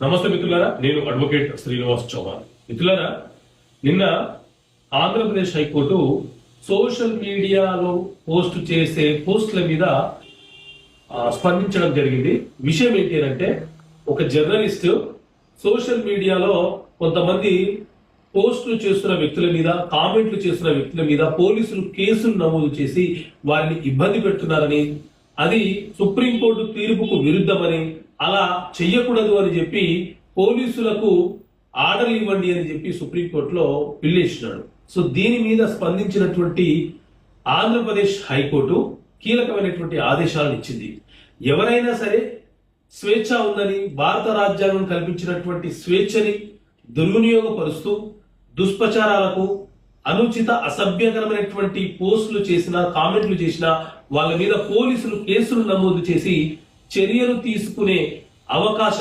నమస్తే మిత్రులారా, నేను అడ్వకేట్ శ్రీనివాస్ చౌహాన్. మిత్రులారా, నిన్న ఆంధ్రప్రదేశ్ హైకోర్టు సోషల్ మీడియాలో పోస్ట్ చేసే పోస్టుల మీద స్పందించడం జరిగింది. విషయం ఏంటి అంటే, ఒక జర్నలిస్ట్ సోషల్ మీడియాలో కొంతమంది పోస్టులు చేస్తున్న వ్యక్తుల మీద, కామెంట్లు చేస్తున్న వ్యక్తుల మీద పోలీసులు కేసులు నమోదు చేసి వారిని ఇబ్బంది పెడుతున్నారని, అది సుప్రీంకోర్టు తీర్పుకు విరుద్ధమని, అలా చెయ్యకూడదు అని చెప్పి పోలీసులకు ఆర్డర్ ఇవ్వండి అని చెప్పి సుప్రీంకోర్టులో పిల్లేసినాడు. సో దీని మీద స్పందించినటువంటి ఆంధ్రప్రదేశ్ హైకోర్టు కీలకమైనటువంటి ఆదేశాలను ఇచ్చింది. ఎవరైనా సరే స్వేచ్ఛ ఉందని, భారత రాజ్యాంగం కల్పించినటువంటి స్వేచ్ఛని దుర్వినియోగపరుస్తూ దుష్ప్రచారాలకు, అనుచిత అసభ్యకరమైనటువంటి పోస్టులు చేసిన, కామెంట్లు చేసిన వాళ్ళ మీద పోలీసులు కేసులు నమోదు చేసి చర్యలు తీసుకునే అవకాశం